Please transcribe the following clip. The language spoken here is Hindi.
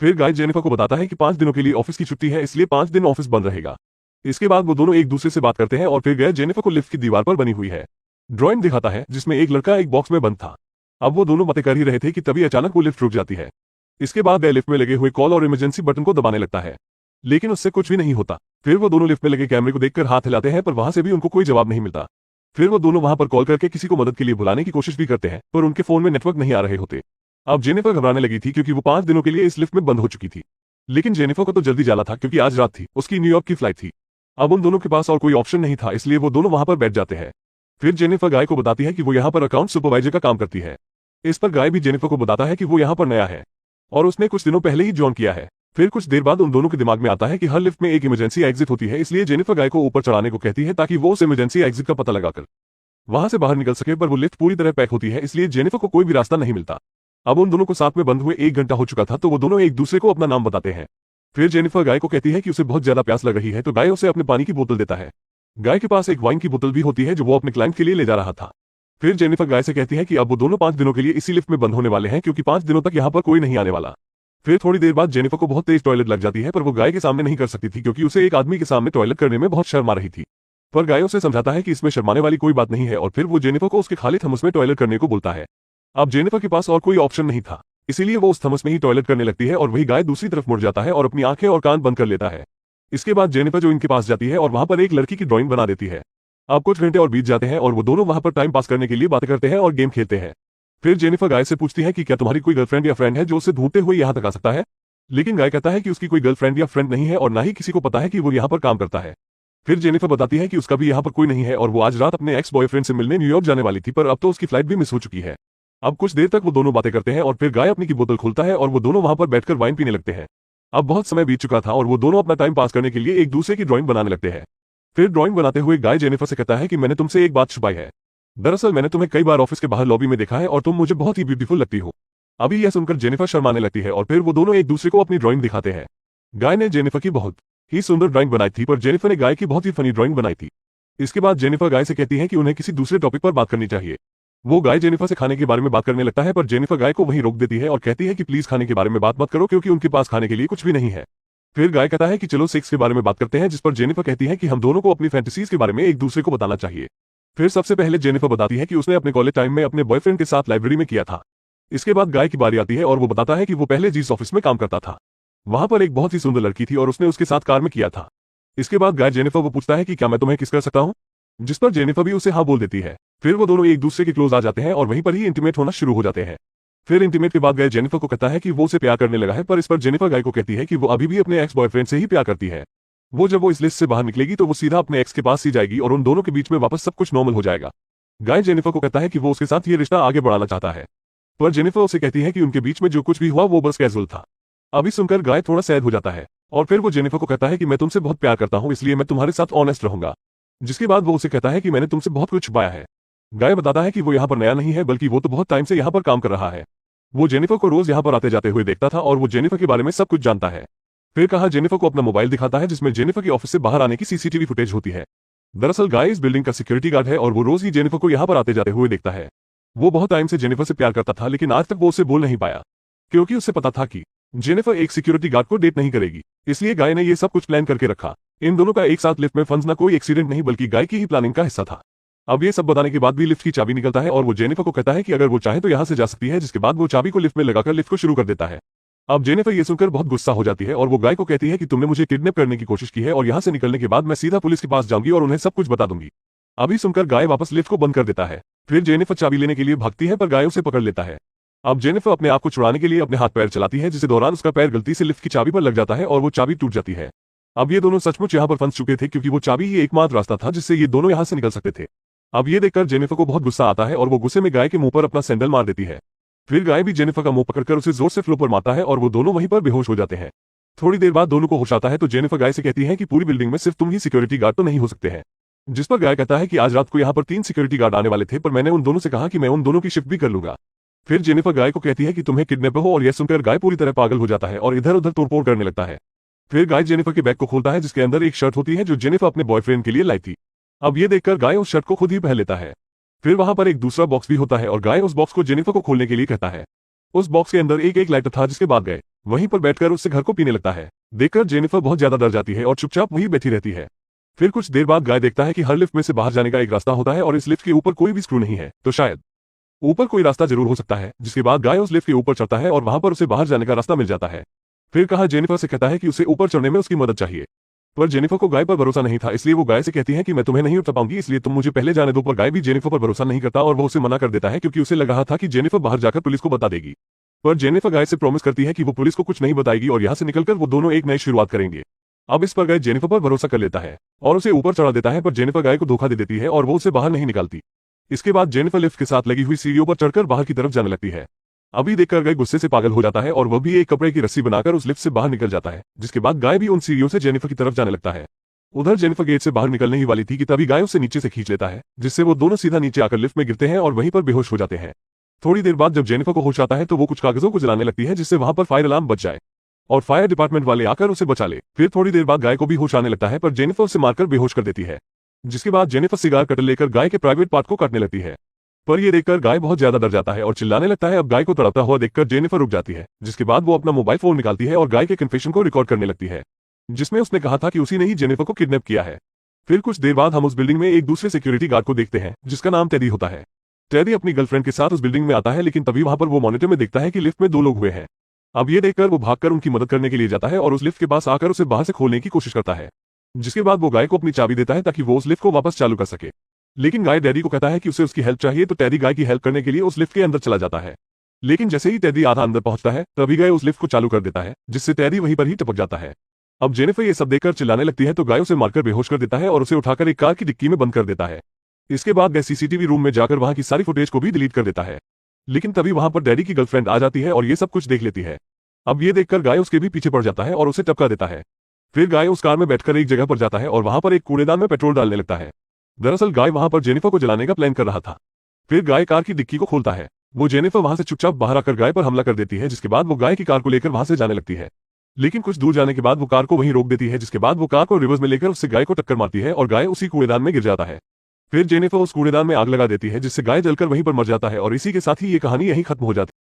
फिर गाय जेनिफर को बताता है कि 5 दिनों के लिए ऑफिस की छुट्टी है, इसलिए 5 दिन ऑफिस बंद रहेगा। इसके बाद वो दोनों एक दूसरे से बात करते हैं और फिर गाय जेनिफर को लिफ्ट की दीवार पर बनी हुई है ड्राइंग दिखाता है जिसमें एक लड़का एक बॉक्स में बंद था। अब वो दोनों बातें कर ही रहे थे कि तभी अचानक वो लिफ्ट रुक जाती है। इसके बाद गाय लिफ्ट में लगे हुए कॉल और इमरजेंसी बटन को दबाने लगता है, लेकिन उससे कुछ भी नहीं होता। फिर वो दोनों लिफ्ट में लगे कैमरे को देखकर हाथ हिलाते हैं, पर वहां से भी उनको कोई जवाब नहीं मिलता। फिर वो दोनों वहां पर कॉल करके किसी को मदद के लिए बुलाने की कोशिश भी करते हैं, पर उनके फोन में नेटवर्क नहीं आ रहे होते। अब जेनिफर घबराने लगी थी क्योंकि वो 5 दिनों के लिए इस लिफ्ट में बंद हो चुकी थी। लेकिन जेनिफर को तो जल्दी जाना था क्योंकि आज रात थी, उसकी न्यूयॉर्क की फ्लाइट थी। अब उन दोनों के पास और कोई ऑप्शन नहीं था, इसलिए वो दोनों वहां पर बैठ जाते हैं। फिर जेनिफर गाय को बताती है कि वो यहाँ पर अकाउंट सुपरवाइजर का काम करती है। इस पर गाय भी जेनिफर को बताता है कि वो यहाँ पर नया है और उसने कुछ दिनों पहले ही ज्वाइन किया है। फिर कुछ देर बाद उन दोनों के दिमाग में आता है कि हर लिफ्ट में एक इमरजेंसी एग्जिट होती है, इसलिए जेनिफर गाय को ऊपर चढ़ाने को कहती है ताकि वो उस इमरजेंसी एग्जिट का पता लगाकर वहां से बाहर निकल सके, पर वो लिफ्ट पूरी तरह पैक होती है, इसलिए जेनिफर को कोई भी रास्ता नहीं मिलता। अब उन दोनों को साथ में बंद हुए 1 घंटा हो चुका था, तो वो दोनों एक दूसरे को अपना नाम बताते हैं। फिर जेनिफर गाय को कहती है कि उसे बहुत ज्यादा प्यास लग रही है, तो गाय उसे अपने पानी की बोतल देता है। गाय के पास एक वाइन की बोतल भी होती है जो वो अपने क्लाइंट के लिए ले जा रहा था। फिर जेनिफर गाय से कहती है कि अब वो दोनों 5 दिनों के लिए इसी लिफ्ट में बंद होने वाले हैं क्योंकि 5 दिनों तक यहाँ पर कोई नहीं आने वाला। फिर थोड़ी देर बाद जेनिफर को बहुत तेज टॉयलेट लग जाती है, पर वो गाय के सामने नहीं कर सकती थी क्योंकि उसे एक आदमी के सामने टॉयलेट करने में बहुत शर्म आ रही थी। पर गाय उसे समझाता है कि इसमें शर्माने वाली कोई बात नहीं है और फिर वो जेनिफर को उसके खाली थमस में टॉयलेट करने को बोलता है। अब जेनिफर के पास और कोई ऑप्शन नहीं था, इसीलिए वो उस थमस में ही टॉयलेट करने लगती है और वही गाय दूसरी तरफ मुड़ जाता है और अपनी आंखें और कान बंद कर लेता है। इसके बाद जेनिफर जो इनके पास जाती है और वहां पर एक लड़की की ड्राइंग बना देती है। अब कुछ घंटे और बीत जाते हैं और वो दोनों वहां पर टाइम पास करने के लिए बातें करते हैं और गेम खेलते हैं। फिर जेनिफर गाय से पूछती है कि क्या तुम्हारी कोई गर्लफ्रेंड या फ्रेंड है जो उसे ढूंढते हुए यहाँ तक आ सकता है। लेकिन गाय कहता है कि उसकी कोई गर्लफ्रेंड या फ्रेंड नहीं है और ना ही किसी को पता है कि वो यहाँ पर काम करता है। फिर जेनिफर बताती है कि उसका भी यहाँ पर कोई नहीं है और वो आज रात अपने एक्स बॉयफ्रेंड से मिलने न्यूयॉर्क जाने वाली थी, पर अब तो उसकी फ्लाइट भी मिस हो चुकी है। अब कुछ देर तक वो दोनों बातें करते हैं और फिर गाय अपनी की बोतल खोलता है और वो दोनों वहां पर बैठकर वाइन पीने लगते हैं। अब बहुत समय बीत चुका था और वो दोनों अपना टाइम पास करने के लिए एक दूसरे की ड्राइंग बनाने लगते हैं। फिर ड्राइंग बनाते हुए गाय जेनिफर से कहता है कि मैंने तुमसे एक बात छुपाई है। दरअसल मैंने तुम्हें कई बार ऑफिस के बाहर लॉबी में देखा है और तुम मुझे बहुत ही ब्यूटीफुल लगती हो। अभी यह सुनकर जेनिफर शर्माने लगती है और फिर वो दोनों एक दूसरे को अपनी ड्राइंग दिखाते हैं। गाय ने जेनिफर की बहुत ही सुंदर ड्राइंग बनाई थी, पर जेनिफर ने गाय की बहुत ही फनी ड्राइंग बनाई थी। इसके बाद जेनिफर गाय से कहती है कि उन्हें किसी दूसरे टॉपिक पर बात करनी चाहिए। वो गाय जेनिफर से खाने के बारे में बात करने लगता है, पर जेनिफर गाय को वहीं रोक देती है और कहती है कि प्लीज खाने के बारे में बात मत करो क्योंकि उनके पास खाने के लिए कुछ भी नहीं है। फिर गाय कहता है कि चलो सेक्स के बारे में बात करते हैं, जिस पर जेनिफर कहती है कि हम दोनों को अपनी फैंटेसीज के बारे में एक दूसरे को बताना चाहिए। फिर सबसे पहले जेनिफर बताती है कि उसने अपने कॉलेज टाइम में अपने बॉयफ्रेंड के साथ लाइब्रेरी में किया था। इसके बाद गाय की बारी आती है और वो बताता है कि वो पहले जिस ऑफिस में काम करता था वहां पर एक बहुत ही सुंदर लड़की थी और उसने उसके साथ कार में किया था। इसके बाद गाय जेनिफर को पूछता है कि क्या मैं तुम्हें किस कर सकता हूँ, जिस पर जेनिफर भी उसे हाँ बोल देती है। फिर वो दोनों एक दूसरे के क्लोज आ जाते हैं और वहीं पर ही इंटीमेट होना शुरू हो जाते हैं। फिर इंटीमेट के बाद गाय जेनिफर को कहता है कि वो उसे प्यार करने लगा है, पर इस पर जेनिफर गाय को कहती है कि वो अभी भी अपने एक्स बॉयफ्रेंड से ही प्यार करती है। जब वो इस लिस्ट से बाहर निकलेगी तो वो सीधा अपने एक्स के पास ही जाएगी और उन दोनों के बीच में वापस सब कुछ नॉर्मल हो जाएगा। गाय जेनिफर को कहता है कि वो उसके साथ ये रिश्ता आगे बढ़ाना चाहता है, पर जेनिफर उसे कहती है कि उनके बीच में जो कुछ भी हुआ वो बस कैजुअल था। अभी सुनकर गाय थोड़ा सैड हो जाता है और फिर वो जेनिफर को कहता है कि मैं तुमसे बहुत प्यार करता हूँ, इसलिए मैं तुम्हारे साथ ऑनेस्ट रहूंगा। जिसके बाद वो उसे कहता है कि मैंने तुमसे बहुत कुछ छुपाया है। गाय बताता है कि वो यहाँ पर नया नहीं है, बल्कि वो तो बहुत टाइम से यहाँ पर काम कर रहा है। वो जेनिफर को रोज यहाँ पर आते जाते हुए देखता था और वो जेनिफर के बारे में सब कुछ जानता है। फिर कहा जेनिफर को अपना मोबाइल दिखाता है जिसमें जेनिफर की ऑफिस से बाहर आने की सीसीटीवी फुटेज होती है। दरअसल गाय इस बिल्डिंग का सिक्योरिटी गार्ड है और वो रोज ही जेनिफर को यहाँ पर आते जाते हुए देखता है। वो बहुत टाइम से जेनिफर से प्यार करता था, लेकिन आज तक वो उसे बोल नहीं पाया क्योंकि उसे पता था कि जेनिफर एक सिक्योरिटी गार्ड को डेट नहीं करेगी। इसलिए गाय ने ये सब कुछ प्लान करके रखा। इन दोनों का एक साथ लिफ्ट में फंसना कोई एक्सीडेंट नहीं बल्कि गाय की ही प्लानिंग का हिस्सा था। अब ये सब बताने के बाद भी लिफ्ट की चाबी निकलता है और वो जेनिफर को कहता है कि अगर वो चाहे तो यहाँ से जा सकती है, जिसके बाद वो चाबी को लिफ्ट में लगाकर लिफ्ट को शुरू कर देता है। अब जेनिफर ये सुनकर बहुत गुस्सा हो जाती है और वो गाय को कहती है कि तुमने मुझे किडनैप करने की कोशिश की है और यहाँ से निकलने के बाद मैं सीधा पुलिस के पास जाऊंगी और उन्हें सब कुछ बता दूंगी। अभी सुनकर गाय वापस लिफ्ट को बंद कर देता है। फिर जेनिफर चाबी लेने के लिए भागती है, पर गाय उसे पकड़ लेता है। अब जेनिफर अपने आप को छुड़ाने के लिए अपने हाथ पैर चलाती है, जिस दौरान उसका पैर गलती से लिफ्ट की चाबी पर लग जाता है और वो चाबी टूट जाती है। अब ये दोनों सचमुच यहाँ पर फंस चुके थे क्योंकि वो चाबी ही एकमात्र रास्ता था जिससे ये दोनों यहाँ से निकल सकते थे। अब ये देखकर जेनिफर को बहुत गुस्सा आता है और वो गुस्से में गाय के मुंह पर अपना सैंडल मार देती है। फिर गाय भी जेनिफर का मुंह पकड़कर उसे जोर से फ्लोर पर मारता है और वो दोनों वहीं पर बेहोश हो जाते हैं। थोड़ी देर बाद दोनों को होश आता है तो जेनिफर गाय से कहती है कि पूरी बिल्डिंग में सिर्फ तुम ही सिक्योरिटी गार्ड तो नहीं हो सकते हैं। जिस पर गाय कहता है कि आज रात को यहाँ पर 3 सिक्योरिटी गार्ड आने वाले थे, पर मैंने उन दोनों से कहा कि मैं उन दोनों की शिफ्ट भी कर लूंगा। फिर जेनिफर गाय को कहती है कि तुम्हें किडनैपर हो और यह सुनकर गाय पूरी तरह पागल हो जाता है और इधर उधर तोड़फोड़ करने लगता है। फिर गाय जेनिफर के बैग को खोलता है जिसके अंदर एक शर्ट होती है जो जेनिफर अपने बॉयफ्रेंड के लिए लाई थी। अब ये देखकर गाय उस शर्ट को खुद ही पहन लेता है। फिर वहां पर एक दूसरा बॉक्स भी होता है और गाय उस बॉक्स को जेनिफर को खोलने के लिए कहता है। उस बॉक्स के अंदर एक लाइटर था जिसके बाद गए वहीं पर बैठकर उससे घर को पीने लगता है। देखकर जेनिफर बहुत ज्यादा डर जाती है और चुपचाप वहीं बैठी रहती है। फिर कुछ देर बाद गाय देखता है कि हर लिफ्ट में से बाहर जाने का एक रास्ता होता है और इस लिफ्ट के ऊपर कोई भी स्क्रू नहीं है, तो शायद ऊपर कोई रास्ता जरूर हो सकता है। जिसके बाद गाय उस लिफ्ट के ऊपर चढ़ता है और वहां पर उसे बाहर जाने का रास्ता मिल जाता है। फिर कहा जेनिफर से कहता है कि उसे ऊपर चढ़ने में उसकी मदद चाहिए, पर जेनिफर को गाय पर भरोसा नहीं था, इसलिए वो गाय से कहती है कि मैं तुम्हें नहीं उठा पाऊंगी, इसलिए तुम मुझे पहले जाने दो। पर गाय भी जेनिफर पर भरोसा नहीं करता और वो उसे मना कर देता है क्योंकि उसे लग रहा था कि जेनिफर बाहर जाकर पुलिस को बता देगी। पर जेनिफर गाय से प्रॉमिस करती है कि वो पुलिस को कुछ नहीं बताएगी और यहाँ से निकलकर वो दोनों एक नई शुरुआत करेंगे। अब इस पर गाय जेनिफर पर भरोसा कर लेता है और उसे ऊपर चढ़ा देता है, पर जेनिफर गाय को धोखा दे देती है और वो उसे बाहर नहीं निकालती। इसके बाद जेनिफर लिफ्ट के साथ लगी हुई सीढ़ियों पर चढ़कर बाहर की तरफ जाने लगती है। अभी देखकर गाय गुस्से से पागल हो जाता है और वह भी एक कपड़े की रस्सी बनाकर उस लिफ्ट से बाहर निकल जाता है। जिसके बाद गाय भी उन सीढ़ियों से जेनिफर की तरफ जाने लगता है। उधर जेनिफर गेट से बाहर निकलने ही वाली थी कि तभी गाय उसे नीचे से खींच लेता है, जिससे वो दोनों सीधा नीचे आकर लिफ्ट में गिरते हैं और वहीं पर बेहोश हो जाते हैं। थोड़ी देर बाद जब जेनिफर को होश आता है तो वो कुछ कागजों को जलाने लगती है जिससे वहां पर फायर अलार्म बच जाए और फायर डिपार्टमेंट वाले आकर उसे बचा ले। फिर थोड़ी देर बाद गाय को भी होश आने लगता है, पर जेनिफर उसे मारकर बेहोश कर देती है। जिसके बाद जेनिफर सिगार कटर लेकर गाय के प्राइवेट पार्ट को काटने लगती है, पर यह देखकर गाय बहुत ज्यादा डर जाता है और चिल्लाने लगता है। अब गाय को तड़पता हुआ देखकर जेनिफर रुक जाती है, जिसके बाद वो अपना मोबाइल फोन निकालती है और गाय के कन्फेशन को रिकॉर्ड करने लगती है, जिसमें उसने कहा था कि उसी ने ही जेनिफर को किडनैप किया है। फिर कुछ देर बाद हम उस बिल्डिंग में एक दूसरे सिक्योरिटी गार्ड को देखते हैं जिसका नाम टेडी होता है। टेडी अपनी गर्लफ्रेंड के साथ उस बिल्डिंग में आता है, लेकिन तभी वहां पर वो मॉनिटर में देखता है कि लिफ्ट में 2 लोग हुए हैं। अब ये देखकर वो भागकर उनकी मदद करने के लिए जाता है और उस लिफ्ट के पास आकर उसे बाहर से खोलने की कोशिश करता है। जिसके बाद वो गाय को अपनी चाबी देता है ताकि वो उस लिफ्ट को वापस चालू कर सके। लेकिन गाय डैडी को कहता है कि उसे उसकी हेल्प चाहिए, तो टेडी गाय की हेल्प करने के लिए उस लिफ्ट के अंदर चला जाता है। लेकिन जैसे ही टेडी आधा अंदर पहुंचता है तभी गाय उस लिफ्ट को चालू कर देता है, जिससे टेडी वहीं पर ही टपक जाता है। अब जेनिफर ये सब देखकर चिल्लाने लगती है, तो गाय उसे मारकर बेहोश कर देता है और उसे उठाकर एक कार की डिक्की में बंद कर देता है। इसके बाद गाय सीसीटीवी रूम में जाकर वहां की सारी फुटेज को भी डिलीट कर देता है। लेकिन तभी वहां पर डैडी की गर्लफ्रेंड आ जाती है और ये सब कुछ देख लेती है। अब ये देखकर गाय उसके भी पीछे पड़ जाता है और उसे टपका देता है। फिर गाय उस कार में बैठकर एक जगह पर जाता है और वहां पर एक कूड़ेदान में पेट्रोल डालने लगता है। दरअसल गाय वहां पर जेनिफर को जलाने का प्लान कर रहा था। फिर गाय कार की डिक्की को खोलता है। वो जेनिफर वहां से चुपचाप बाहर आकर गाय पर हमला कर देती है, जिसके बाद वो गाय की कार को लेकर वहां से जाने लगती है। लेकिन कुछ दूर जाने के बाद वो कार को वहीं रोक देती है, जिसके बाद वो कार को रिवर्स में लेकर उससे गाय को टक्कर मारती है और गाय उसी कूड़ेदान में गिर जाता है। फिर जेनिफर उस कूड़ेदान में आग लगा देती है, जिससे गाय जलकर वहीं पर मर जाता है और इसी के साथ ही ये कहानी यहीं खत्म हो जाती है।